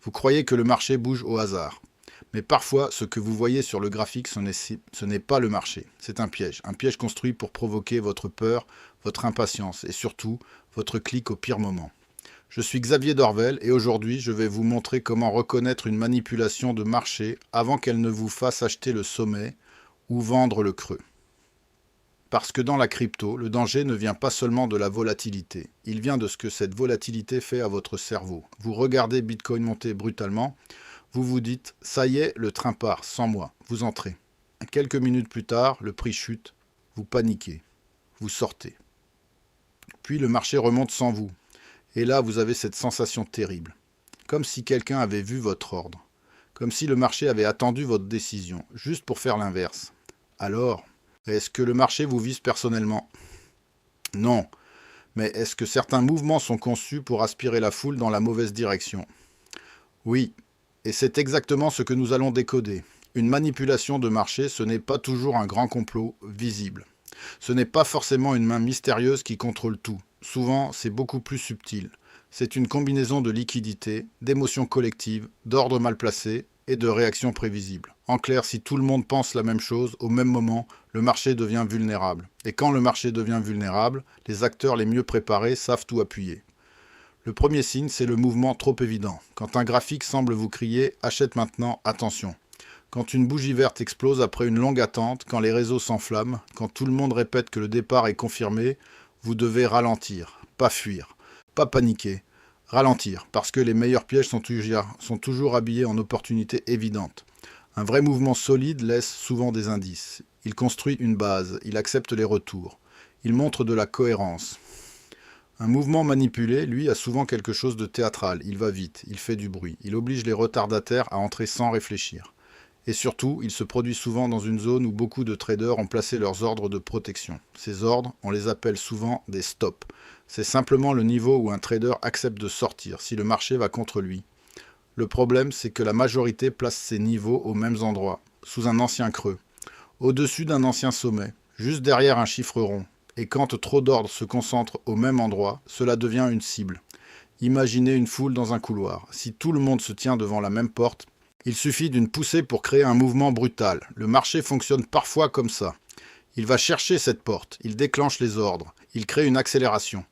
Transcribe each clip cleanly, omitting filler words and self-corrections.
Vous croyez que le marché bouge au hasard. Mais parfois, ce que vous voyez sur le graphique, ce n'est pas le marché. C'est un piège construit pour provoquer votre peur, votre impatience et surtout votre clic au pire moment. Je suis Xavier Dorvel et aujourd'hui, je vais vous montrer comment reconnaître une manipulation de marché avant qu'elle ne vous fasse acheter le sommet ou vendre le creux. Parce que dans la crypto, le danger ne vient pas seulement de la volatilité, il vient de ce que cette volatilité fait à votre cerveau. Vous regardez Bitcoin monter brutalement, vous vous dites « ça y est, le train part, sans moi », vous entrez. Quelques minutes plus tard, le prix chute, vous paniquez, vous sortez. Puis le marché remonte sans vous, et là vous avez cette sensation terrible, comme si quelqu'un avait vu votre ordre, comme si le marché avait attendu votre décision, juste pour faire l'inverse. Alors, est-ce que le marché vous vise personnellement? Non, mais est-ce que certains mouvements sont conçus pour aspirer la foule dans la mauvaise direction? Oui, et c'est exactement ce que nous allons décoder. Une manipulation de marché, ce n'est pas toujours un grand complot visible. Ce n'est pas forcément une main mystérieuse qui contrôle tout. Souvent, c'est beaucoup plus subtil. C'est une combinaison de liquidité, d'émotions collectives, d'ordre mal placé et de réactions prévisibles. En clair, si tout le monde pense la même chose, au même moment, le marché devient vulnérable. Et quand le marché devient vulnérable, les acteurs les mieux préparés savent où appuyer. Le premier signe, c'est le mouvement trop évident. Quand un graphique semble vous crier « achète maintenant, attention ». Quand une bougie verte explose après une longue attente, quand les réseaux s'enflamment, quand tout le monde répète que le départ est confirmé, vous devez ralentir, pas fuir, pas paniquer. Ralentir, parce que les meilleurs pièges sont toujours habillés en opportunités évidentes. Un vrai mouvement solide laisse souvent des indices. Il construit une base, il accepte les retours. Il montre de la cohérence. Un mouvement manipulé, lui, a souvent quelque chose de théâtral. Il va vite, il fait du bruit, il oblige les retardataires à entrer sans réfléchir. Et surtout, il se produit souvent dans une zone où beaucoup de traders ont placé leurs ordres de protection. Ces ordres, on les appelle souvent des stops. C'est simplement le niveau où un trader accepte de sortir si le marché va contre lui. Le problème, c'est que la majorité place ces niveaux aux mêmes endroits, sous un ancien creux, au-dessus d'un ancien sommet, juste derrière un chiffre rond. Et quand trop d'ordres se concentrent au même endroit, cela devient une cible. Imaginez une foule dans un couloir. Si tout le monde se tient devant la même porte, il suffit d'une poussée pour créer un mouvement brutal. Le marché fonctionne parfois comme ça. Il va chercher cette porte, il déclenche les ordres, il crée une accélération.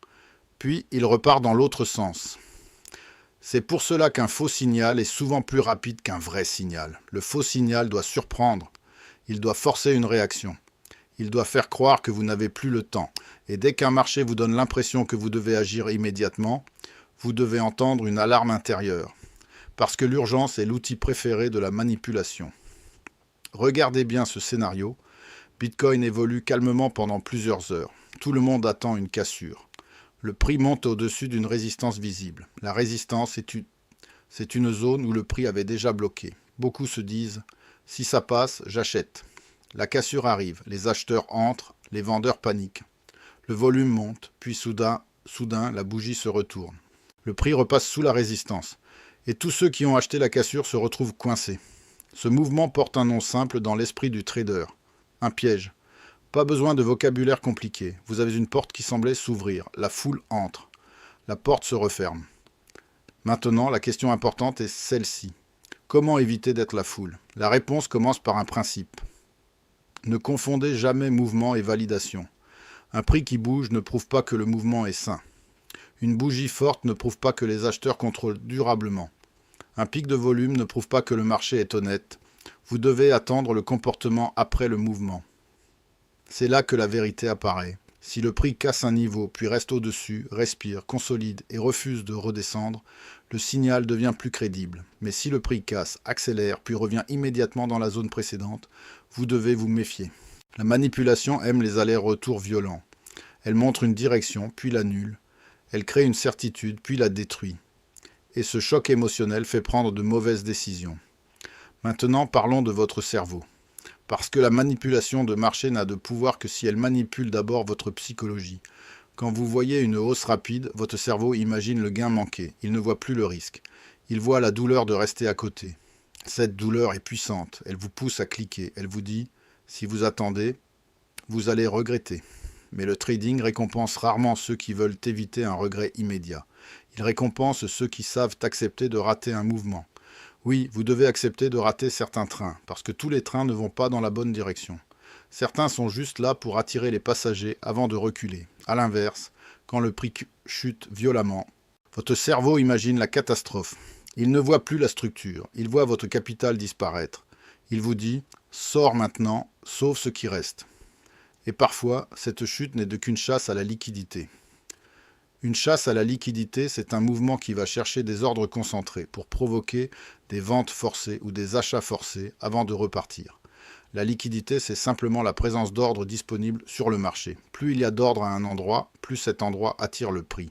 Puis il repart dans l'autre sens. C'est pour cela qu'un faux signal est souvent plus rapide qu'un vrai signal. Le faux signal doit surprendre, il doit forcer une réaction. Il doit faire croire que vous n'avez plus le temps. Et dès qu'un marché vous donne l'impression que vous devez agir immédiatement, vous devez entendre une alarme intérieure. Parce que l'urgence est l'outil préféré de la manipulation. Regardez bien ce scénario. Bitcoin évolue calmement pendant plusieurs heures. Tout le monde attend une cassure. Le prix monte au-dessus d'une résistance visible. La résistance c'est une zone où le prix avait déjà bloqué. Beaucoup se disent « si ça passe, j'achète ». La cassure arrive, les acheteurs entrent, les vendeurs paniquent. Le volume monte, puis soudain, la bougie se retourne. Le prix repasse sous la résistance. Et tous ceux qui ont acheté la cassure se retrouvent coincés. Ce mouvement porte un nom simple dans l'esprit du trader. Un piège. Pas besoin de vocabulaire compliqué. Vous avez une porte qui semblait s'ouvrir. La foule entre. La porte se referme. Maintenant, la question importante est celle-ci. Comment éviter d'être la foule? La réponse commence par un principe. Ne confondez jamais mouvement et validation. Un prix qui bouge ne prouve pas que le mouvement est sain. Une bougie forte ne prouve pas que les acheteurs contrôlent durablement. Un pic de volume ne prouve pas que le marché est honnête. Vous devez attendre le comportement après le mouvement. C'est là que la vérité apparaît. Si le prix casse un niveau, puis reste au-dessus, respire, consolide et refuse de redescendre, le signal devient plus crédible. Mais si le prix casse, accélère, puis revient immédiatement dans la zone précédente, vous devez vous méfier. La manipulation aime les allers-retours violents. Elle montre une direction, puis l'annule. Elle crée une certitude, puis la détruit. Et ce choc émotionnel fait prendre de mauvaises décisions. Maintenant, parlons de votre cerveau. Parce que la manipulation de marché n'a de pouvoir que si elle manipule d'abord votre psychologie. Quand vous voyez une hausse rapide, votre cerveau imagine le gain manqué. Il ne voit plus le risque. Il voit la douleur de rester à côté. Cette douleur est puissante. Elle vous pousse à cliquer. Elle vous dit, si vous attendez, vous allez regretter. Mais le trading récompense rarement ceux qui veulent éviter un regret immédiat. Il récompense ceux qui savent accepter de rater un mouvement. Oui, vous devez accepter de rater certains trains, parce que tous les trains ne vont pas dans la bonne direction. Certains sont juste là pour attirer les passagers avant de reculer. À l'inverse, quand le prix chute violemment, votre cerveau imagine la catastrophe. Il ne voit plus la structure, il voit votre capital disparaître. Il vous dit « Sors maintenant, sauve ce qui reste ». Et parfois, cette chute n'est qu'une chasse à la liquidité. Une chasse à la liquidité, c'est un mouvement qui va chercher des ordres concentrés pour provoquer des ventes forcées ou des achats forcés avant de repartir. La liquidité, c'est simplement la présence d'ordre disponible sur le marché. Plus il y a d'ordre à un endroit, plus cet endroit attire le prix.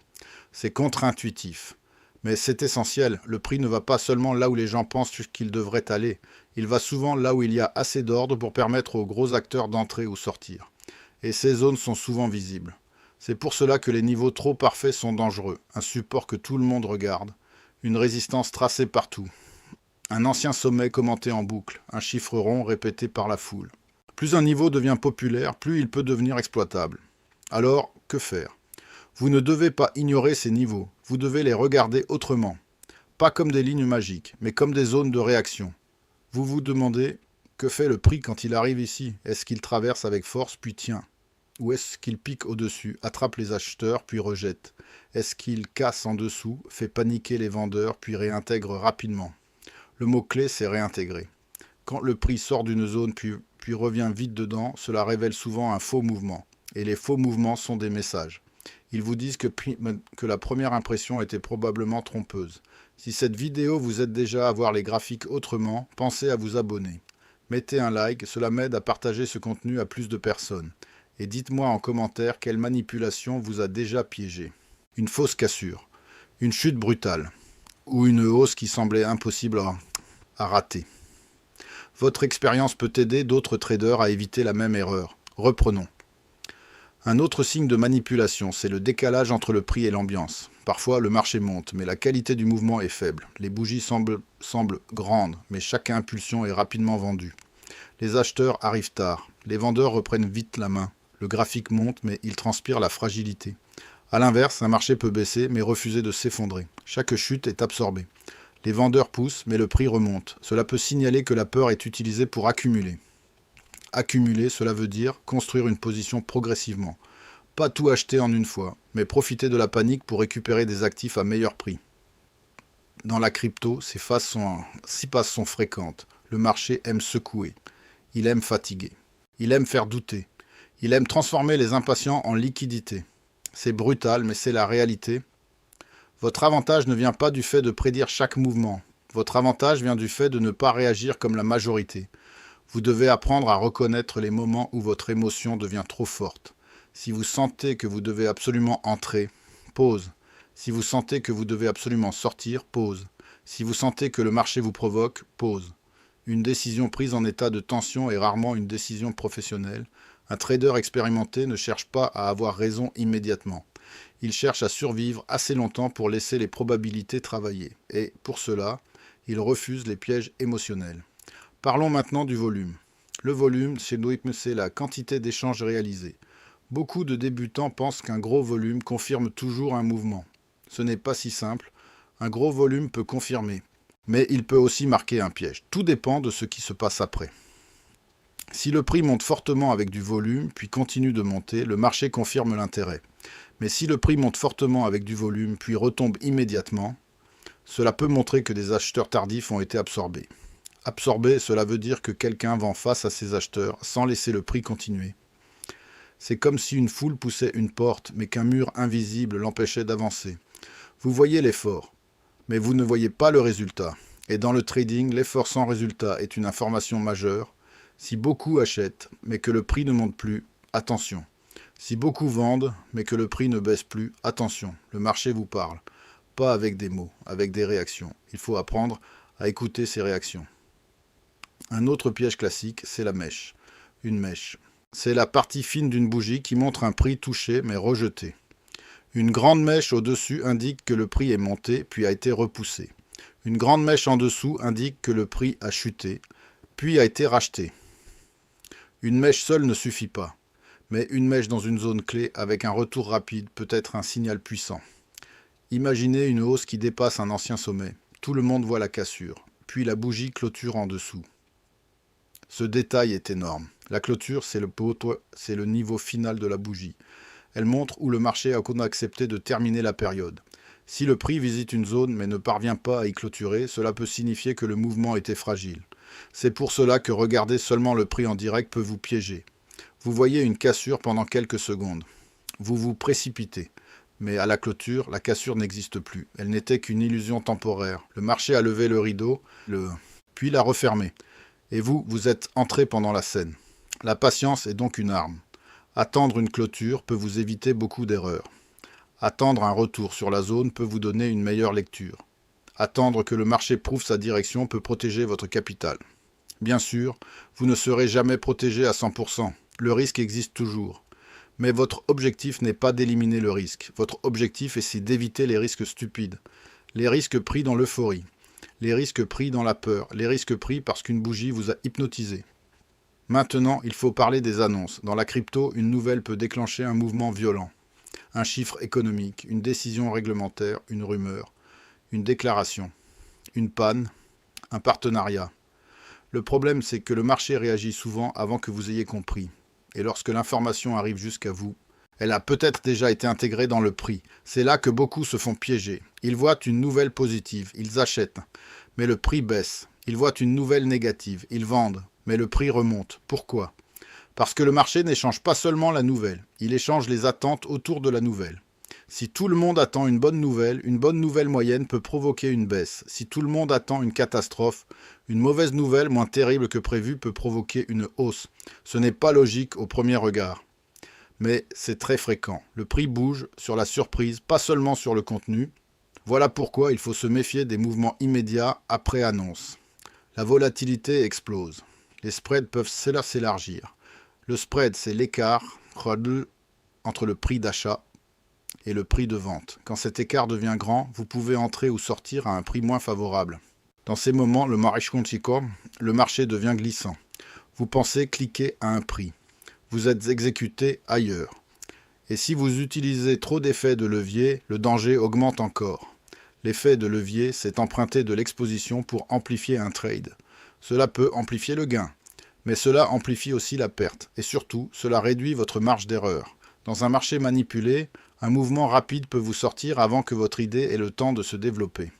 C'est contre-intuitif. Mais c'est essentiel, le prix ne va pas seulement là où les gens pensent qu'il devrait aller. Il va souvent là où il y a assez d'ordre pour permettre aux gros acteurs d'entrer ou sortir. Et ces zones sont souvent visibles. C'est pour cela que les niveaux trop parfaits sont dangereux, un support que tout le monde regarde, une résistance tracée partout, un ancien sommet commenté en boucle, un chiffre rond répété par la foule. Plus un niveau devient populaire, plus il peut devenir exploitable. Alors, que faire ? Vous ne devez pas ignorer ces niveaux, vous devez les regarder autrement. Pas comme des lignes magiques, mais comme des zones de réaction. Vous vous demandez, que fait le prix quand il arrive ici ? Est-ce qu'il traverse avec force puis tient ? Ou est-ce qu'il pique au-dessus, attrape les acheteurs puis rejette ? Est-ce qu'il casse en dessous, fait paniquer les vendeurs puis réintègre rapidement ? Le mot-clé, c'est réintégrer. Quand le prix sort d'une zone puis revient vite dedans, cela révèle souvent un faux mouvement. Et les faux mouvements sont des messages. Ils vous disent que la première impression était probablement trompeuse. Si cette vidéo vous aide déjà à voir les graphiques autrement, pensez à vous abonner. Mettez un like, cela m'aide à partager ce contenu à plus de personnes. Et dites-moi en commentaire quelle manipulation vous a déjà piégé. Une fausse cassure, une chute brutale, ou une hausse qui semblait impossible à rater. Votre expérience peut aider d'autres traders à éviter la même erreur. Reprenons. Un autre signe de manipulation, c'est le décalage entre le prix et l'ambiance. Parfois, le marché monte, mais la qualité du mouvement est faible. Les bougies semblent grandes, mais chaque impulsion est rapidement vendue. Les acheteurs arrivent tard. Les vendeurs reprennent vite la main. Le graphique monte, mais il transpire la fragilité. A l'inverse, un marché peut baisser, mais refuser de s'effondrer. Chaque chute est absorbée. Les vendeurs poussent, mais le prix remonte. Cela peut signaler que la peur est utilisée pour accumuler. Accumuler, cela veut dire construire une position progressivement. Pas tout acheter en une fois, mais profiter de la panique pour récupérer des actifs à meilleur prix. Dans la crypto, ces passes sont fréquentes. Le marché aime secouer. Il aime fatiguer. Il aime faire douter. Il aime transformer les impatients en liquidités. C'est brutal, mais c'est la réalité. Votre avantage ne vient pas du fait de prédire chaque mouvement. Votre avantage vient du fait de ne pas réagir comme la majorité. Vous devez apprendre à reconnaître les moments où votre émotion devient trop forte. Si vous sentez que vous devez absolument entrer, pause. Si vous sentez que vous devez absolument sortir, pause. Si vous sentez que le marché vous provoque, pause. Une décision prise en état de tension est rarement une décision professionnelle. Un trader expérimenté ne cherche pas à avoir raison immédiatement. Il cherche à survivre assez longtemps pour laisser les probabilités travailler. Et pour cela, il refuse les pièges émotionnels. Parlons maintenant du volume. Le volume, c'est la quantité d'échanges réalisés. Beaucoup de débutants pensent qu'un gros volume confirme toujours un mouvement. Ce n'est pas si simple. Un gros volume peut confirmer, mais il peut aussi marquer un piège. Tout dépend de ce qui se passe après. Si le prix monte fortement avec du volume, puis continue de monter, le marché confirme l'intérêt. Mais si le prix monte fortement avec du volume, puis retombe immédiatement, cela peut montrer que des acheteurs tardifs ont été absorbés. Absorber, cela veut dire que quelqu'un vend face à ses acheteurs sans laisser le prix continuer. C'est comme si une foule poussait une porte, mais qu'un mur invisible l'empêchait d'avancer. Vous voyez l'effort, mais vous ne voyez pas le résultat. Et dans le trading, l'effort sans résultat est une information majeure. Si beaucoup achètent, mais que le prix ne monte plus, attention. Si beaucoup vendent, mais que le prix ne baisse plus, attention, le marché vous parle. Pas avec des mots, avec des réactions. Il faut apprendre à écouter ces réactions. Un autre piège classique, c'est la mèche. Une mèche. C'est la partie fine d'une bougie qui montre un prix touché mais rejeté. Une grande mèche au-dessus indique que le prix est monté puis a été repoussé. Une grande mèche en dessous indique que le prix a chuté puis a été racheté. Une mèche seule ne suffit pas, mais une mèche dans une zone clé avec un retour rapide peut être un signal puissant. Imaginez une hausse qui dépasse un ancien sommet. Tout le monde voit la cassure, puis la bougie clôture en dessous. Ce détail est énorme. La clôture, c'est le niveau final de la bougie. Elle montre où le marché a accepté de terminer la période. Si le prix visite une zone mais ne parvient pas à y clôturer, cela peut signifier que le mouvement était fragile. C'est pour cela que regarder seulement le prix en direct peut vous piéger. Vous voyez une cassure pendant quelques secondes. Vous vous précipitez. Mais à la clôture, la cassure n'existe plus. Elle n'était qu'une illusion temporaire. Le marché a levé le rideau, puis l'a refermé. Et vous êtes entré pendant la scène. La patience est donc une arme. Attendre une clôture peut vous éviter beaucoup d'erreurs. Attendre un retour sur la zone peut vous donner une meilleure lecture. Attendre que le marché prouve sa direction peut protéger votre capital. Bien sûr, vous ne serez jamais protégé à 100%. Le risque existe toujours. Mais votre objectif n'est pas d'éliminer le risque. Votre objectif est d'éviter les risques stupides. Les risques pris dans l'euphorie. Les risques pris dans la peur. Les risques pris parce qu'une bougie vous a hypnotisé. Maintenant, il faut parler des annonces. Dans la crypto, une nouvelle peut déclencher un mouvement violent. Un chiffre économique, une décision réglementaire, une rumeur, une déclaration, une panne, un partenariat. Le problème, c'est que le marché réagit souvent avant que vous ayez compris. Et lorsque l'information arrive jusqu'à vous, elle a peut-être déjà été intégrée dans le prix. C'est là que beaucoup se font piéger. Ils voient une nouvelle positive, ils achètent, mais le prix baisse. Ils voient une nouvelle négative, ils vendent, mais le prix remonte. Pourquoi ? Parce que le marché n'échange pas seulement la nouvelle, il échange les attentes autour de la nouvelle. Si tout le monde attend une bonne nouvelle moyenne peut provoquer une baisse. Si tout le monde attend une catastrophe, une mauvaise nouvelle moins terrible que prévu peut provoquer une hausse. Ce n'est pas logique au premier regard. Mais c'est très fréquent. Le prix bouge sur la surprise, pas seulement sur le contenu. Voilà pourquoi il faut se méfier des mouvements immédiats après annonce. La volatilité explose. Les spreads peuvent s'élargir. Le spread, c'est l'écart entre le prix d'achat et le prix de vente. Quand cet écart devient grand, vous pouvez entrer ou sortir à un prix moins favorable. Dans ces moments, le marché devient glissant. Vous pensez cliquer à un prix. Vous êtes exécuté ailleurs. Et si vous utilisez trop d'effets de levier, le danger augmente encore. L'effet de levier, c'est emprunter de l'exposition pour amplifier un trade. Cela peut amplifier le gain, mais cela amplifie aussi la perte. Et surtout, cela réduit votre marge d'erreur. Dans un marché manipulé, un mouvement rapide peut vous sortir avant que votre idée ait le temps de se développer.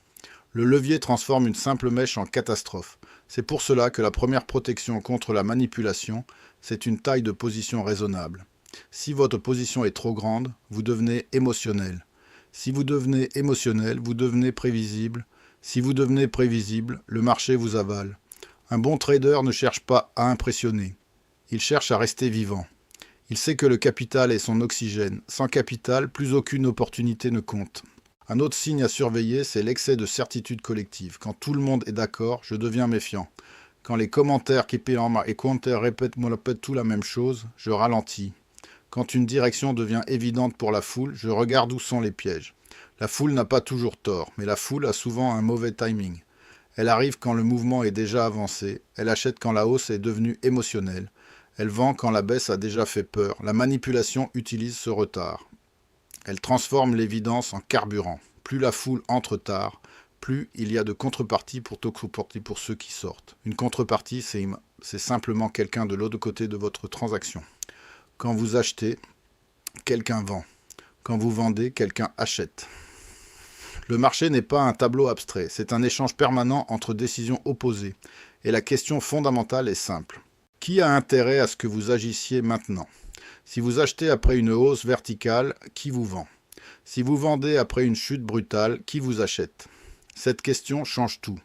Le levier transforme une simple mèche en catastrophe. C'est pour cela que la première protection contre la manipulation, c'est une taille de position raisonnable. Si votre position est trop grande, vous devenez émotionnel. Si vous devenez émotionnel, vous devenez prévisible. Si vous devenez prévisible, le marché vous avale. Un bon trader ne cherche pas à impressionner. Il cherche à rester vivant. Il sait que le capital est son oxygène. Sans capital, plus aucune opportunité ne compte. Un autre signe à surveiller, c'est l'excès de certitude collective. Quand tout le monde est d'accord, je deviens méfiant. Quand les commentaires répètent tout la même chose, je ralentis. Quand une direction devient évidente pour la foule, je regarde où sont les pièges. La foule n'a pas toujours tort, mais la foule a souvent un mauvais timing. Elle arrive quand le mouvement est déjà avancé, elle achète quand la hausse est devenue émotionnelle. Elle vend quand la baisse a déjà fait peur. La manipulation utilise ce retard. Elle transforme l'évidence en carburant. Plus la foule entre tard, plus il y a de contreparties pour ceux qui sortent. Une contrepartie, c'est simplement quelqu'un de l'autre côté de votre transaction. Quand vous achetez, quelqu'un vend. Quand vous vendez, quelqu'un achète. Le marché n'est pas un tableau abstrait, c'est un échange permanent entre décisions opposées. Et la question fondamentale est simple. Qui a intérêt à ce que vous agissiez maintenant ? Si vous achetez après une hausse verticale, qui vous vend ? Si vous vendez après une chute brutale, qui vous achète ? Cette question change tout.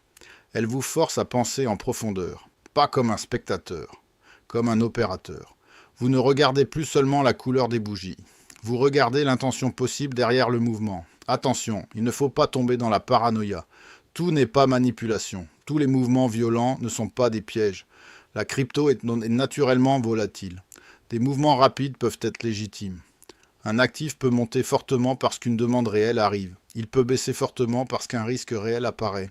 Elle vous force à penser en profondeur, pas comme un spectateur, comme un opérateur. Vous ne regardez plus seulement la couleur des bougies. Vous regardez l'intention possible derrière le mouvement. Attention, il ne faut pas tomber dans la paranoïa. Tout n'est pas manipulation. Tous les mouvements violents ne sont pas des pièges. La crypto est naturellement volatile. Des mouvements rapides peuvent être légitimes. Un actif peut monter fortement parce qu'une demande réelle arrive. Il peut baisser fortement parce qu'un risque réel apparaît.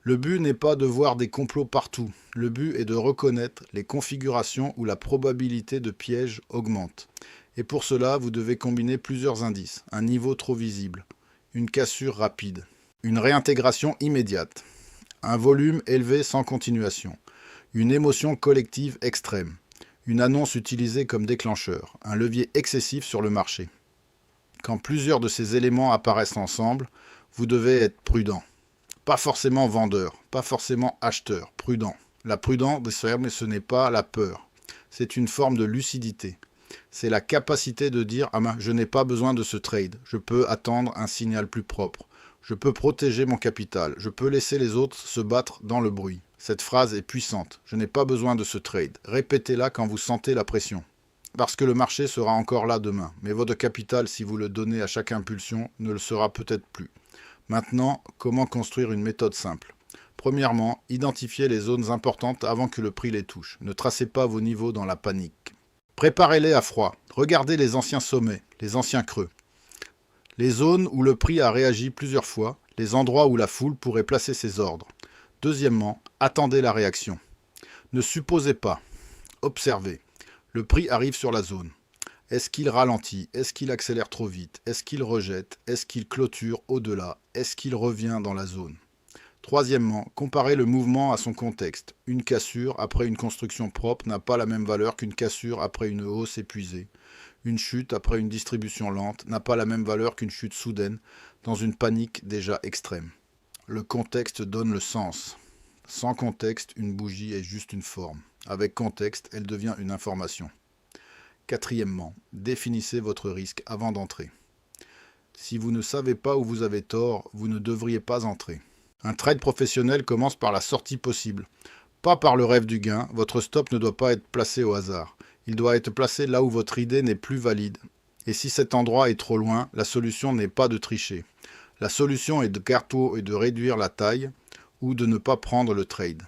Le but n'est pas de voir des complots partout. Le but est de reconnaître les configurations où la probabilité de piège augmente. Et pour cela, vous devez combiner plusieurs indices. Un niveau trop visible. une cassure rapide, une réintégration immédiate, un volume élevé sans continuation, une émotion collective extrême, une annonce utilisée comme déclencheur, un levier excessif sur le marché. Quand plusieurs de ces éléments apparaissent ensemble, vous devez être prudent. Pas forcément vendeur, pas forcément acheteur, prudent. La prudence, ce n'est pas la peur, c'est une forme de lucidité. C'est la capacité de dire « Ah ben, je n'ai pas besoin de ce trade, je peux attendre un signal plus propre, je peux protéger mon capital, je peux laisser les autres se battre dans le bruit ». Cette phrase est puissante, je n'ai pas besoin de ce trade. Répétez-la quand vous sentez la pression. Parce que le marché sera encore là demain, mais votre capital, si vous le donnez à chaque impulsion, ne le sera peut-être plus. Maintenant, comment construire une méthode simple ? Premièrement, identifiez les zones importantes avant que le prix les touche. Ne tracez pas vos niveaux dans la panique. Préparez-les à froid. Regardez les anciens sommets, les anciens creux. Les zones où le prix a réagi plusieurs fois, les endroits où la foule pourrait placer ses ordres. Deuxièmement, attendez la réaction. Ne supposez pas. Observez. Le prix arrive sur la zone. Est-ce qu'il ralentit? Est-ce qu'il accélère trop vite? Est-ce qu'il rejette? Est-ce qu'il clôture au-delà? Est-ce qu'il revient dans la zone? Troisièmement, comparez le mouvement à son contexte. Une cassure après une construction propre n'a pas la même valeur qu'une cassure après une hausse épuisée. Une chute après une distribution lente n'a pas la même valeur qu'une chute soudaine dans une panique déjà extrême. Le contexte donne le sens. Sans contexte, une bougie est juste une forme. Avec contexte, elle devient une information. Quatrièmement, définissez votre risque avant d'entrer. Si vous ne savez pas où vous avez tort, vous ne devriez pas entrer. Un trade professionnel commence par la sortie possible. Pas par le rêve du gain, votre stop ne doit pas être placé au hasard. Il doit être placé là où votre idée n'est plus valide. Et si cet endroit est trop loin, la solution n'est pas de tricher. La solution est de réduire la taille ou de ne pas prendre le trade.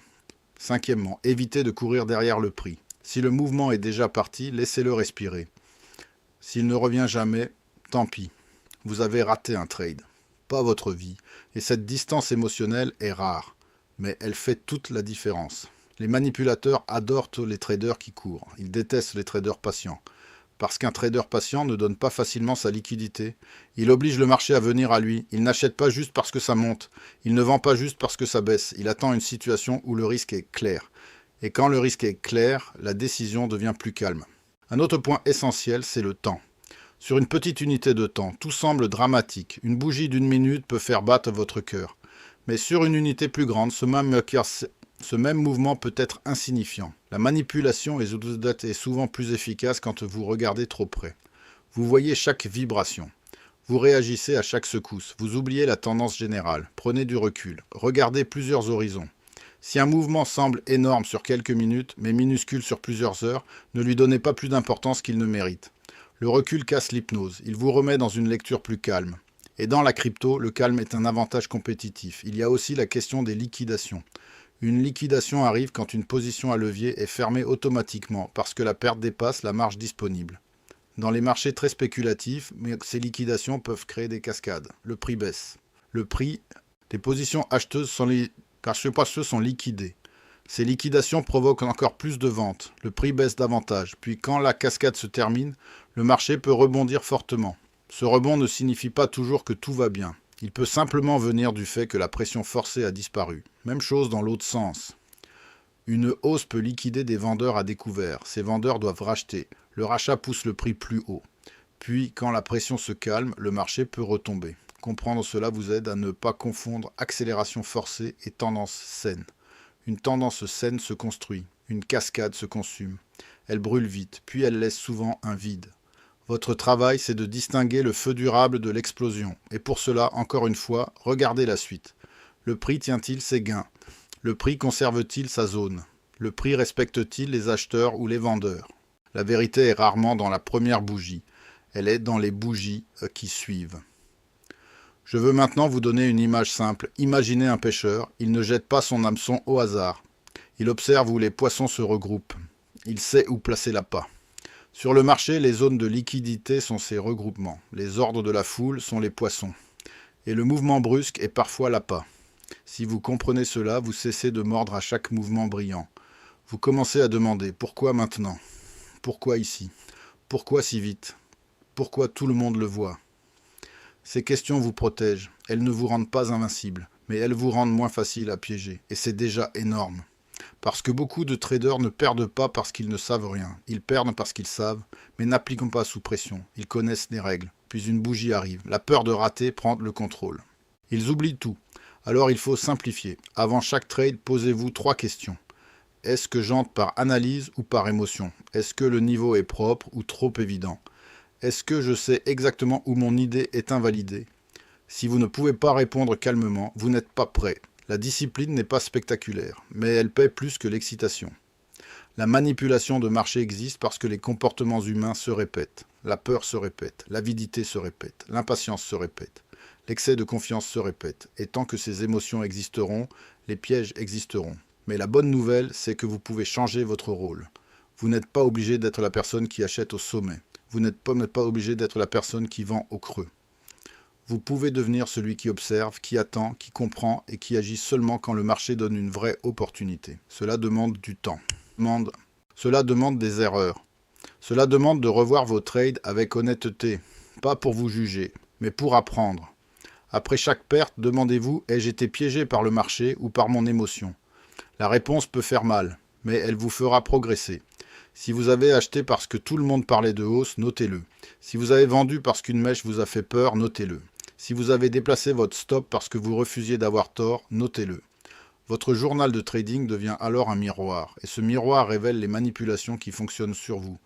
Cinquièmement, évitez de courir derrière le prix. Si le mouvement est déjà parti, laissez-le respirer. S'il ne revient jamais, tant pis. Vous avez raté un trade. Pas votre vie. Et cette distance émotionnelle est rare. Mais elle fait toute la différence. Les manipulateurs adorent les traders qui courent. Ils détestent les traders patients. Parce qu'un trader patient ne donne pas facilement sa liquidité. Il oblige le marché à venir à lui. Il n'achète pas juste parce que ça monte. Il ne vend pas juste parce que ça baisse. Il attend une situation où le risque est clair. Et quand le risque est clair, la décision devient plus calme. Un autre point essentiel, c'est le temps. Sur une petite unité de temps, tout semble dramatique. Une bougie d'une minute peut faire battre votre cœur. Mais sur une unité plus grande, ce même mouvement peut être insignifiant. La manipulation est souvent plus efficace quand vous regardez trop près. Vous voyez chaque vibration. Vous réagissez à chaque secousse. Vous oubliez la tendance générale. Prenez du recul. Regardez plusieurs horizons. Si un mouvement semble énorme sur quelques minutes, mais minuscule sur plusieurs heures, ne lui donnez pas plus d'importance qu'il ne mérite. Le recul casse l'hypnose. Il vous remet dans une lecture plus calme. Et dans la crypto, le calme est un avantage compétitif. Il y a aussi la question des liquidations. Une liquidation arrive quand une position à levier est fermée automatiquement parce que la perte dépasse la marge disponible. Dans les marchés très spéculatifs, ces liquidations peuvent créer des cascades. Le prix baisse. Les positions acheteuses sont liquidées. Ces liquidations provoquent encore plus de ventes. Le prix baisse davantage. Puis quand la cascade se termine, le marché peut rebondir fortement. Ce rebond ne signifie pas toujours que tout va bien. Il peut simplement venir du fait que la pression forcée a disparu. Même chose dans l'autre sens. Une hausse peut liquider des vendeurs à découvert. Ces vendeurs doivent racheter. Le rachat pousse le prix plus haut. Puis, quand la pression se calme, le marché peut retomber. Comprendre cela vous aide à ne pas confondre accélération forcée et tendance saine. Une tendance saine se construit. Une cascade se consume. Elle brûle vite, puis elle laisse souvent un vide. Votre travail, c'est de distinguer le feu durable de l'explosion. Et pour cela, encore une fois, regardez la suite. Le prix tient-il ses gains? Le prix conserve-t-il sa zone? Le prix respecte-t-il les acheteurs ou les vendeurs? La vérité est rarement dans la première bougie. Elle est dans les bougies qui suivent. Je veux maintenant vous donner une image simple. Imaginez un pêcheur. Il ne jette pas son hameçon au hasard. Il observe où les poissons se regroupent. Il sait où placer l'appât. Sur le marché, les zones de liquidité sont ces regroupements. Les ordres de la foule sont les poissons. Et le mouvement brusque est parfois l'appât. Si vous comprenez cela, vous cessez de mordre à chaque mouvement brillant. Vous commencez à demander « Pourquoi maintenant ? Pourquoi ici ? Pourquoi si vite ? Pourquoi tout le monde le voit ?» Ces questions vous protègent, elles ne vous rendent pas invincible, mais elles vous rendent moins facile à piéger, et c'est déjà énorme. Parce que beaucoup de traders ne perdent pas parce qu'ils ne savent rien, ils perdent parce qu'ils savent, mais n'appliquent pas sous pression, ils connaissent les règles, puis une bougie arrive, la peur de rater prend le contrôle. Ils oublient tout, alors il faut simplifier. Avant chaque trade, posez-vous 3 questions. Est-ce que j'entre par analyse ou par émotion? Est-ce que le niveau est propre ou trop évident? Est-ce que je sais exactement où mon idée est invalidée? Si vous ne pouvez pas répondre calmement, vous n'êtes pas prêt. La discipline n'est pas spectaculaire, mais elle paie plus que l'excitation. La manipulation de marché existe parce que les comportements humains se répètent. La peur se répète, l'avidité se répète, l'impatience se répète, l'excès de confiance se répète. Et tant que ces émotions existeront, les pièges existeront. Mais la bonne nouvelle, c'est que vous pouvez changer votre rôle. Vous n'êtes pas obligé d'être la personne qui achète au sommet. Vous n'êtes pas obligé d'être la personne qui vend au creux. Vous pouvez devenir celui qui observe, qui attend, qui comprend et qui agit seulement quand le marché donne une vraie opportunité. Cela demande du temps. Cela demande des erreurs. Cela demande de revoir vos trades avec honnêteté. Pas pour vous juger, mais pour apprendre. Après chaque perte, demandez-vous, ai-je été piégé par le marché ou par mon émotion? La réponse peut faire mal, mais elle vous fera progresser. Si vous avez acheté parce que tout le monde parlait de hausse, notez-le. Si vous avez vendu parce qu'une mèche vous a fait peur, notez-le. Si vous avez déplacé votre stop parce que vous refusiez d'avoir tort, notez-le. Votre journal de trading devient alors un miroir, et ce miroir révèle les manipulations qui fonctionnent sur vous.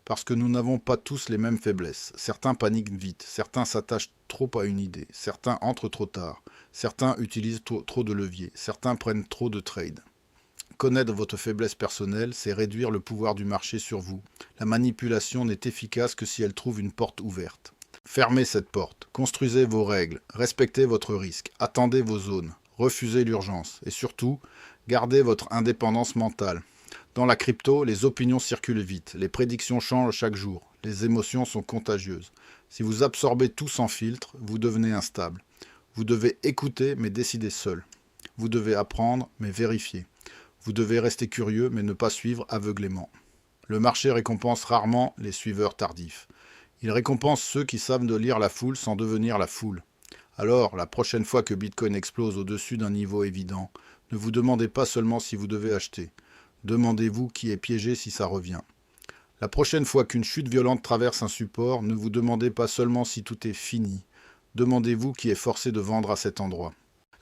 Parce que nous n'avons pas tous les mêmes faiblesses. Certains paniquent vite, certains s'attachent trop à une idée, certains entrent trop tard, certains utilisent trop de leviers, certains prennent trop de trades. Connaître votre faiblesse personnelle, c'est réduire le pouvoir du marché sur vous. La manipulation n'est efficace que si elle trouve une porte ouverte. Fermez cette porte, construisez vos règles, respectez votre risque, attendez vos zones, refusez l'urgence et surtout, gardez votre indépendance mentale. Dans la crypto, les opinions circulent vite, les prédictions changent chaque jour, les émotions sont contagieuses. Si vous absorbez tout sans filtre, vous devenez instable. Vous devez écouter mais décider seul. Vous devez apprendre mais vérifier. Vous devez rester curieux mais ne pas suivre aveuglément. Le marché récompense rarement les suiveurs tardifs. Il récompense ceux qui savent de lire la foule sans devenir la foule. Alors, la prochaine fois que Bitcoin explose au-dessus d'un niveau évident, ne vous demandez pas seulement si vous devez acheter. Demandez-vous qui est piégé si ça revient. La prochaine fois qu'une chute violente traverse un support, ne vous demandez pas seulement si tout est fini. Demandez-vous qui est forcé de vendre à cet endroit.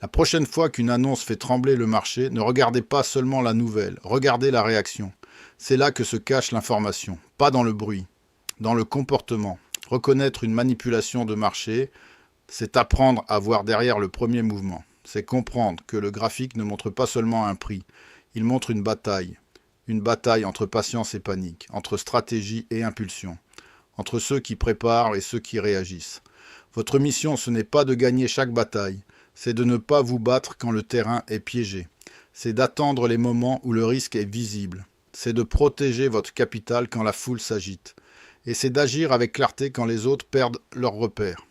La prochaine fois qu'une annonce fait trembler le marché, ne regardez pas seulement la nouvelle, regardez la réaction. C'est là que se cache l'information, pas dans le bruit, dans le comportement. Reconnaître une manipulation de marché, c'est apprendre à voir derrière le premier mouvement. C'est comprendre que le graphique ne montre pas seulement un prix, il montre une bataille entre patience et panique, entre stratégie et impulsion, entre ceux qui préparent et ceux qui réagissent. Votre mission, ce n'est pas de gagner chaque bataille, c'est de ne pas vous battre quand le terrain est piégé. C'est d'attendre les moments où le risque est visible. C'est de protéger votre capital quand la foule s'agite. Et c'est d'agir avec clarté quand les autres perdent leurs repères.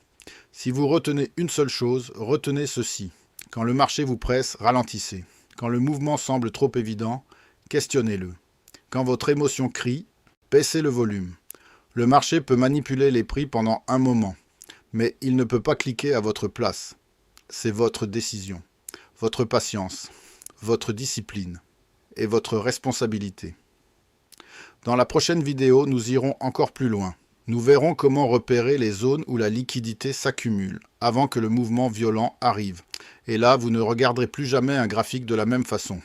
Si vous retenez une seule chose, retenez ceci. Quand le marché vous presse, ralentissez. Quand le mouvement semble trop évident, questionnez-le. Quand votre émotion crie, baissez le volume. Le marché peut manipuler les prix pendant un moment, mais il ne peut pas cliquer à votre place. C'est votre décision, votre patience, votre discipline et votre responsabilité. Dans la prochaine vidéo, nous irons encore plus loin. Nous verrons comment repérer les zones où la liquidité s'accumule avant que le mouvement violent arrive. Et là, vous ne regarderez plus jamais un graphique de la même façon.